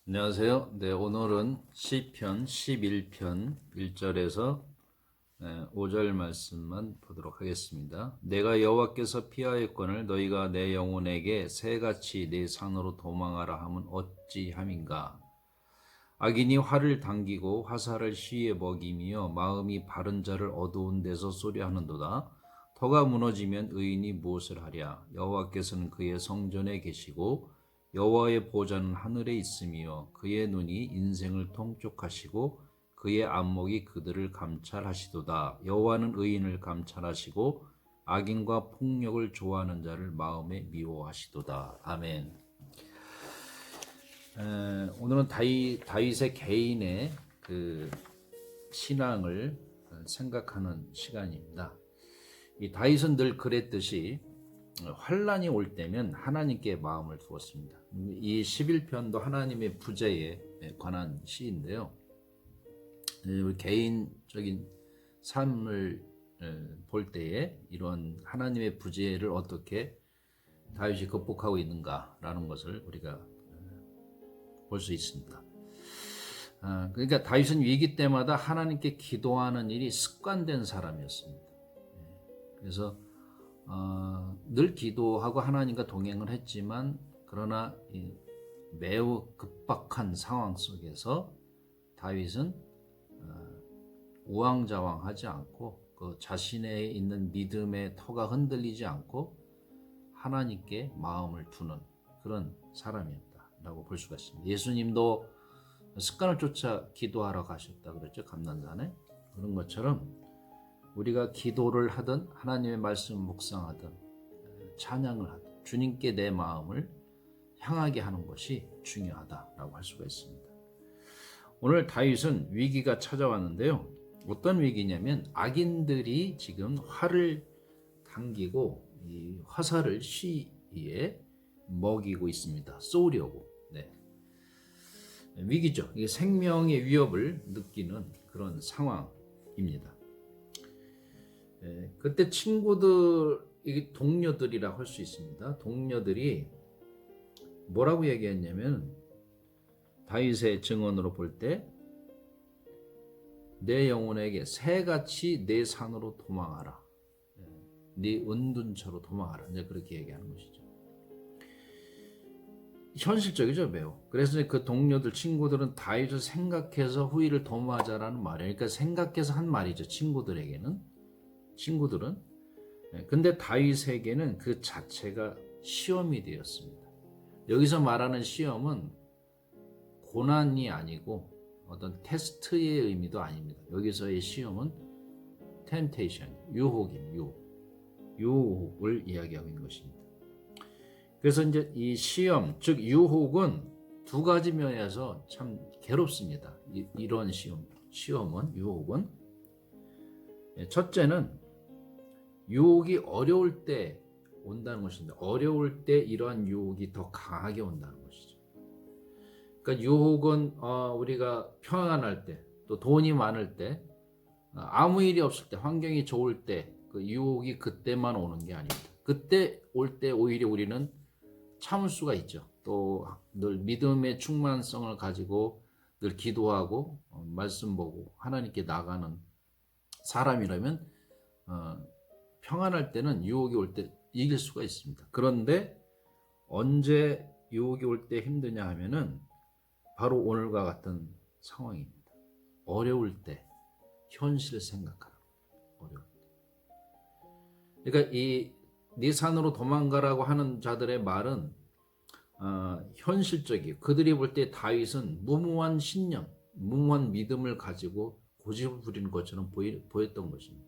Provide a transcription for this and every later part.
안녕하세요. 네, 오늘은 시편 11편 1절에서 5절 말씀만 보도록 하겠습니다. 내가 여호와께서 피하였거늘 너희가 내 영혼에게 새같이 내 산으로 도망하라 함은 어찌함인가. 악인이 활을 당기고 화살을 시에 먹이며 마음이 바른 자를 어두운 데서 쏘려하는도다. 터가 무너지면 의인이 무엇을 하랴. 여호와께서는 그의 성전에 계시고 여호와의 보좌는 하늘에 있으며 그의 눈이 인생을 통촉하시고 그의 안목이 그들을 감찰하시도다. 여호와는 의인을 감찰하시고 악인과 폭력을 좋아하는 자를 마음에 미워하시도다. 아멘. 오늘은 다윗의 개인의 그 신앙을 생각하는 시간입니다. 이 다윗은 늘 그랬듯이 환란이 올 때면 하나님께 마음을 두었습니다. 이 11편도 하나님의 부재에 관한 시인데요. 우리 개인적인 삶을 볼 때에 이런 하나님의 부재를 어떻게 다윗이 극복하고 있는가라는 것을 우리가 볼 수 있습니다. 그러니까 다윗은 위기 때마다 하나님께 기도하는 일이 습관된 사람이었습니다. 그래서 늘 기도하고 하나님과 동행을 했지만 그러나 매우 급박한 상황 속에서 다윗은 우왕좌왕하지 않고 그 자신의 있는 믿음의 터가 흔들리지 않고 하나님께 마음을 두는 그런 사람이었다라고 볼 수가 있습니다. 예수님도 습관을 쫓아 기도하러 가셨다 그랬죠. 감난산에. 그런 것처럼 우리가 기도를 하든 하나님의 말씀 묵상하든 찬양을 하든 주님께 내 마음을 향하게 하는 것이 중요하다라고 할 수가 있습니다. 오늘 다윗은 위기가 찾아왔는데요. 어떤 위기냐면 악인들이 지금 활을 당기고 이 화살을 시에 먹이고 있습니다. 쏘려고. 네. 위기죠. 이게 생명의 위협을 느끼는 그런 상황입니다. 그때 친구들, 동료들이라고 할 수 있습니다. 동료들이 뭐라고 얘기했냐면 다윗의 증언으로 볼 때 내 영혼에게 새같이 내 산으로 도망하라. 네 은둔처로 도망하라. 이제 그렇게 얘기하는 것이죠. 현실적이죠, 매우. 그래서 그 동료들, 친구들은 다윗을 생각해서 후일을 도모하자라는 말이에요. 그러니까 생각해서 한 말이죠, 친구들은. 근데 다윗에게는 그 자체가 시험이 되었습니다. 여기서 말하는 시험은 고난이 아니고 어떤 테스트의 의미도 아닙니다. 여기서의 시험은 temptation, 유혹을 이야기하고 있는 것입니다. 그래서 이제 이 시험, 즉 유혹은 두 가지 면에서 참 괴롭습니다. 이런 유혹은 첫째는 유혹이 어려울 때 온다는 것인데 어려울 때 이러한 유혹이 더 강하게 온다는 것이죠. 그러니까 유혹은 우리가 평안할 때, 또 돈이 많을 때, 아무 일이 없을 때, 환경이 좋을 때 그 유혹이 그때만 오는 게 아닙니다. 그때 올 때 오히려 우리는 참을 수가 있죠. 또 늘 믿음의 충만성을 가지고 늘 기도하고 말씀 보고 하나님께 나가는 사람이라면 평안할 때는 유혹이 올 때 이길 수가 있습니다. 그런데 언제 유혹이 올 때 힘드냐 하면은 바로 오늘과 같은 상황입니다. 어려울 때 현실을 생각하라. 어려울 때. 그러니까 네 산으로 도망가라고 하는 자들의 말은 현실적이에요. 그들이 볼 때 다윗은 무모한 신념, 무모한 믿음을 가지고 고집을 부리는 것처럼 보였던 것입니다.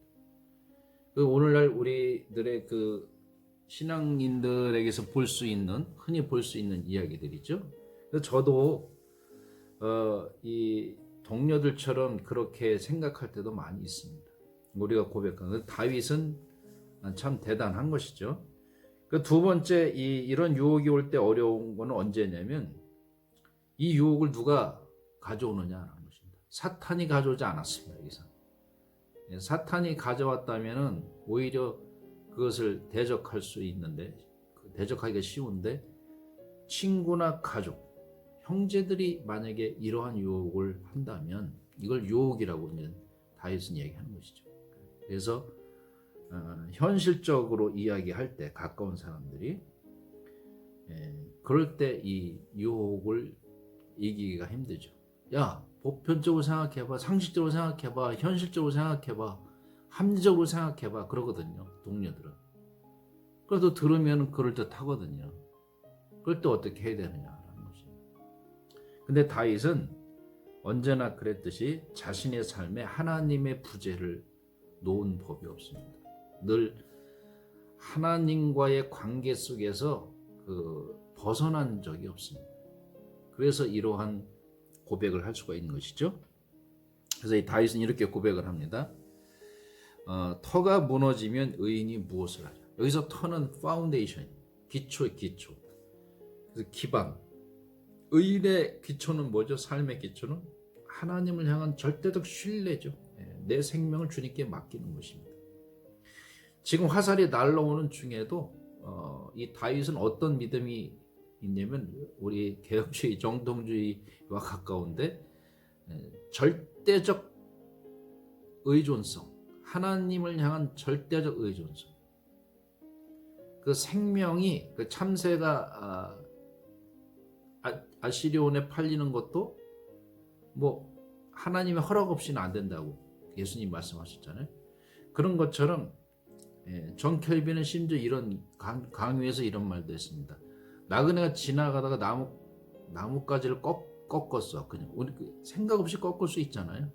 오늘날 우리들의 그 신앙인들에게서 흔히 볼 수 있는 이야기들이죠. 그래서 저도 이 동료들처럼 그렇게 생각할 때도 많이 있습니다. 우리가 고백하는 다윗은 참 대단한 것이죠. 그 두 번째 이런 유혹이 올 때 어려운 거는 언제냐면 이 유혹을 누가 가져오느냐라는 것입니다. 사탄이 가져오지 않았습니다. 여기서. 사탄이 가져왔다면 오히려 그것을 대적할 수 있는데 대적하기가 쉬운데 친구나 가족, 형제들이 만약에 이러한 유혹을 한다면 이걸 유혹이라고 이제 다윗은 얘기하는 것이죠. 그래서 현실적으로 이야기할 때 가까운 사람들이 그럴 때 이 유혹을 이기기가 힘들죠. 야, 보편적으로 생각해봐, 상식적으로 생각해봐, 현실적으로 생각해봐, 합리적으로 생각해봐 그러거든요. 동료들은. 그래도 들으면 그럴듯하거든요. 그럴 때 어떻게 해야 되느냐라는 것입니다. 근데 다윗은 언제나 그랬듯이 자신의 삶에 하나님의 부재를 놓은 법이 없습니다. 늘 하나님과의 관계 속에서 벗어난 적이 없습니다. 그래서 이러한 고백을 할 수가 있는 것이죠. 그래서 이 다윗은 이렇게 고백을 합니다. 터가 무너지면 의인이 무엇을 하랴. 여기서 터는 파운데이션, 기초의 기초. 그래서 기반. 의인의 기초는 뭐죠? 삶의 기초는 하나님을 향한 절대적 신뢰죠. 내 생명을 주님께 맡기는 것입니다. 지금 화살이 날라오는 중에도 이 다윗은 어떤 믿음이 있냐면 우리 개혁주의, 정통주의와 가까운데 절대적 의존성, 하나님을 향한 절대적 의존성. 그 생명이 그 참새가 아시리온에 팔리는 것도 뭐 하나님의 허락 없이는 안 된다고 예수님 말씀하셨잖아요. 그런 것처럼 존 켈빈은 심지어 이런 강의에서 이런 말도 했습니다. 나그네가 지나가다가 나뭇가지를 꺾었어. 그냥 우리 생각 없이 꺾을 수 있잖아요.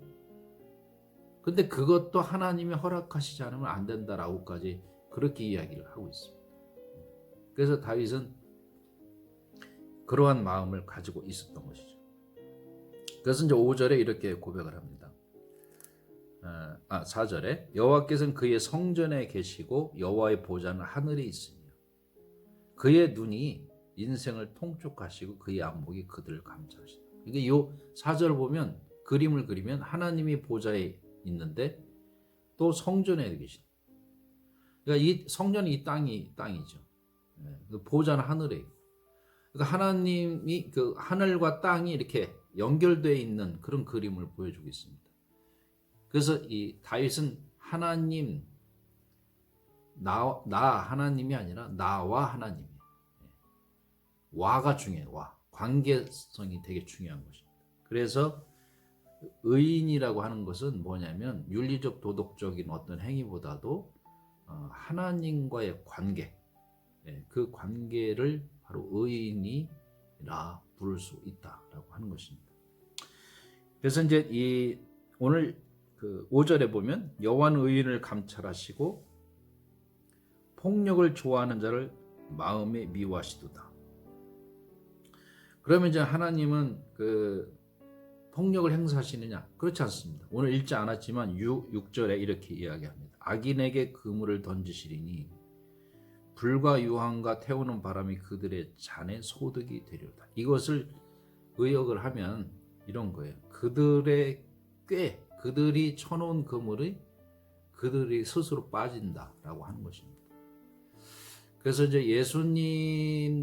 근데 그것도 하나님이 허락하시지 않으면 안 된다라고까지 그렇게 이야기를 하고 있습니다. 그래서 다윗은 그러한 마음을 가지고 있었던 것이죠. 그래서 이제 5절에 이렇게 고백을 합니다. 4절에 여호와께서는 그의 성전에 계시고 여호와의 보좌는 하늘에 있으며 그의 눈이 인생을 통촉하시고 그의 안목이 그들을 감찰하시다. 이게 이 4절을 보면 그림을 그리면 하나님이 보좌에 있는데 또 성전에 계시다. 그러니까 이 성전이 이 땅이죠. 보좌는 하늘에 있고. 그러니까 하나님이 그 하늘과 땅이 이렇게 연결되어 있는 그런 그림을 보여주고 있습니다. 그래서 이 다윗은 하나님, 나 하나님이 아니라 나와 하나님이에요. 와가 중요해요. 와. 관계성이 되게 중요한 것입니다. 그래서 의인이라고 하는 것은 뭐냐면 윤리적 도덕적인 어떤 행위보다도 하나님과의 관계, 그 관계를 바로 의인이라 부를 수 있다라고 하는 것입니다. 그래서 이제 오늘 그 5절에 보면 여호와는 의인을 감찰하시고 폭력을 좋아하는 자를 마음에 미워하시도다. 그러면 이제 하나님은 그 폭력을 행사하시느냐? 그렇지 않습니다. 오늘 읽지 않았지만 6절에 이렇게 이야기합니다. 악인에게 그물을 던지시리니 불과 유황과 태우는 바람이 그들의 잔에 소득이 되리로다. 이것을 의역을 하면 이런 거예요. 그들이 쳐놓은 그물이 그들이 스스로 빠진다라고 하는 것입니다. 그래서 이제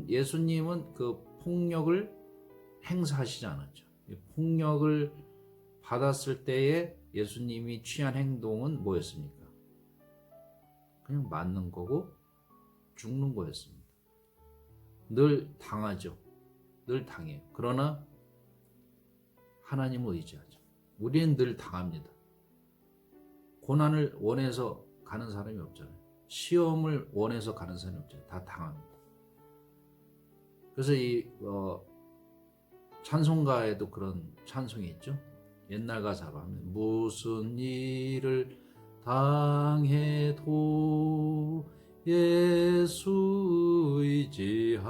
예수님은 그 폭력을 행사하시지 않았죠. 폭력을 받았을 때에 예수님이 취한 행동은 뭐였습니까? 그냥 맞는 거고 죽는 거였습니다. 늘 당하죠. 늘 당해요. 그러나 하나님을 의지하죠. 우리는 늘 당합니다. 고난을 원해서 가는 사람이 없잖아요. 시험을 원해서 가는 사람이 없잖아요. 다 당합니다. 그래서 이 찬송가에도 그런 찬송이 있죠. 옛날 가사로 하면 무슨 일을 당해도 예수 의지합니다.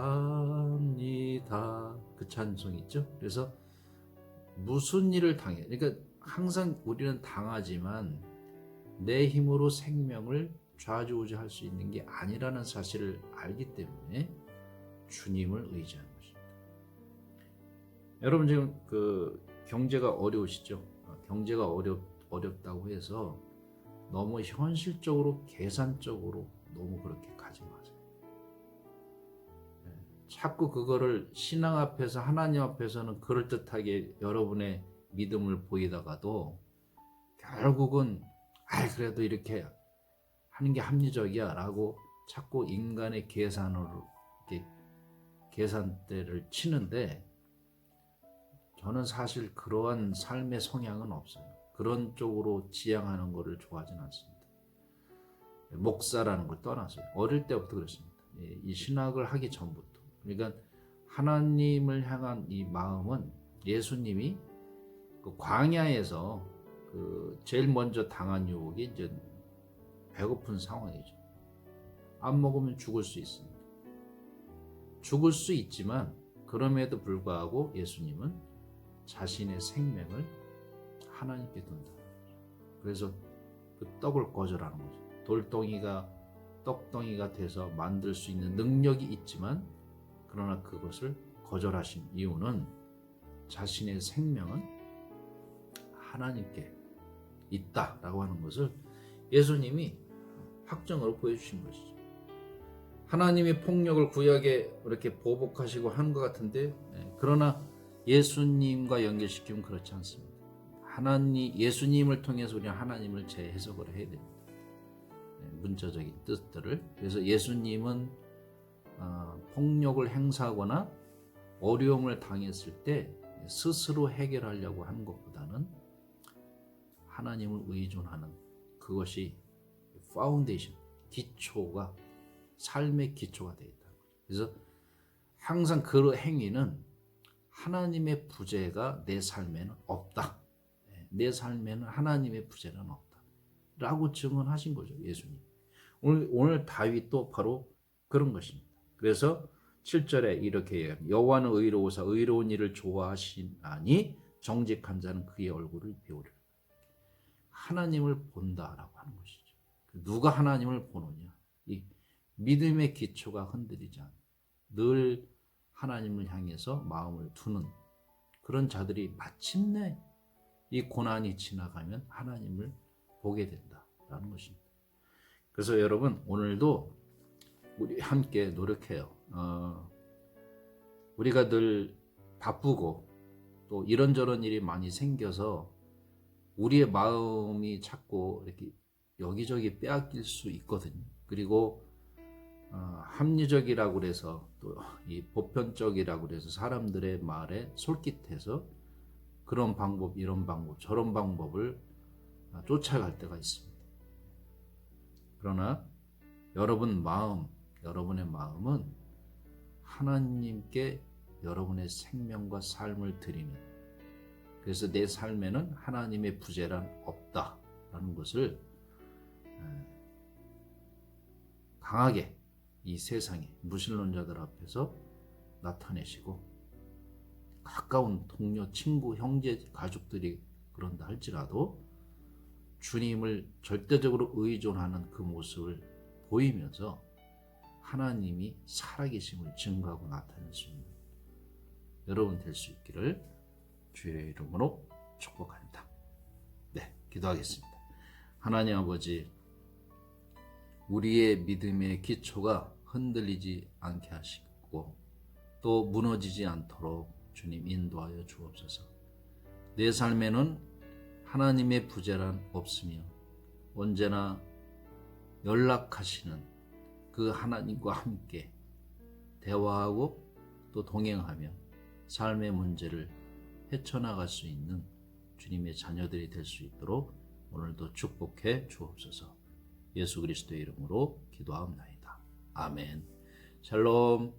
그 찬송이 있죠. 그래서 무슨 일을 당해, 그러니까 항상 우리는 당하지만 내 힘으로 생명을 좌지우지할 수 있는 게 아니라는 사실을 알기 때문에 주님을 의지하는 것입니다. 여러분 지금 그 경제가 어려우시죠? 경제가 어렵다고 해서 너무 현실적으로 계산적으로 너무 그렇게 가지 마세요. 자꾸 그거를 신앙 앞에서 하나님 앞에서는 그럴듯하게 여러분의 믿음을 보이다가도 결국은 그래도 이렇게 하는 게 합리적이야 라고 자꾸 인간의 계산으로 이렇게 계산대를 치는데, 저는 사실 그러한 삶의 성향은 없어요. 그런 쪽으로 지향하는 거를 좋아하진 않습니다. 목사라는 걸 떠나서요. 어릴 때부터 그랬습니다. 이 신학을 하기 전부터. 그러니까 하나님을 향한 이 마음은, 예수님이 그 광야에서 그 제일 먼저 당한 유혹이 이제 배고픈 상황이죠. 안 먹으면 죽을 수 있습니다. 죽을 수 있지만 그럼에도 불구하고 예수님은 자신의 생명을 하나님께 둔다. 그래서 그 떡을 거절하는 거죠. 돌덩이가 떡덩이가 돼서 만들 수 있는 능력이 있지만, 그러나 그것을 거절하신 이유는 자신의 생명은 하나님께 있다라고 하는 것을 예수님이 확정으로 보여주신 것이죠. 하나님이 폭력을 구약에 이렇게 보복하시고 하는 것 같은데, 그러나 예수님과 연결시키면 그렇지 않습니다. 예수님을 통해서 우리는 하나님을 재해석을 해야 됩니다. 문자적인 뜻들을. 그래서 예수님은 폭력을 행사하거나 어려움을 당했을 때 스스로 해결하려고 하는 것보다는 하나님을 의존하는, 그것이 파운데이션, 기초가, 삶의 기초가 되어 있다. 그래서 항상 그 행위는 하나님의 부재가 내 삶에는 없다. 내 삶에는 하나님의 부재는 없다. 라고 증언하신 거죠, 예수님. 오늘 다윗도 바로 그런 것입니다. 그래서 7절에 이렇게 얘기합니다. 여호와는 의로우사 의로운 일을 좋아하시나니 정직한 자는 그의 얼굴을 비우리라. 하나님을 본다라고 하는 것이죠. 누가 하나님을 보느냐? 이 믿음의 기초가 흔들리지 않는, 늘 하나님을 향해서 마음을 두는 그런 자들이 마침내 이 고난이 지나가면 하나님을 보게 된다라는 것입니다. 그래서 여러분, 오늘도 우리 함께 노력해요. 우리가 늘 바쁘고 또 이런저런 일이 많이 생겨서 우리의 마음이 자꾸 이렇게 여기저기 빼앗길 수 있거든요. 그리고 합리적이라고 그래서 또 이 보편적이라고 그래서 사람들의 말에 솔깃해서 그런 방법, 이런 방법, 저런 방법을 쫓아갈 때가 있습니다. 그러나 여러분의 마음은 하나님께 여러분의 생명과 삶을 드리는, 그래서 내 삶에는 하나님의 부재란 없다라는 것을 강하게 이 세상에 무신론자들 앞에서 나타내시고, 가까운 동료, 친구, 형제, 가족들이 그런다 할지라도 주님을 절대적으로 의존하는 그 모습을 보이면서 하나님이 살아계심을 증거하고 나타낼 수 있는 여러분 될 수 있기를 주의 이름으로 축복합니다. 네, 기도하겠습니다. 하나님 아버지, 우리의 믿음의 기초가 흔들리지 않게 하시고 또 무너지지 않도록 주님 인도하여 주옵소서. 내 삶에는 하나님의 부재란 없으며 언제나 연락하시는 그 하나님과 함께 대화하고 또 동행하며 삶의 문제를 헤쳐나갈 수 있는 주님의 자녀들이 될 수 있도록 오늘도 축복해 주옵소서. 예수 그리스도의 이름으로 기도하옵나이다. 아멘. 샬롬.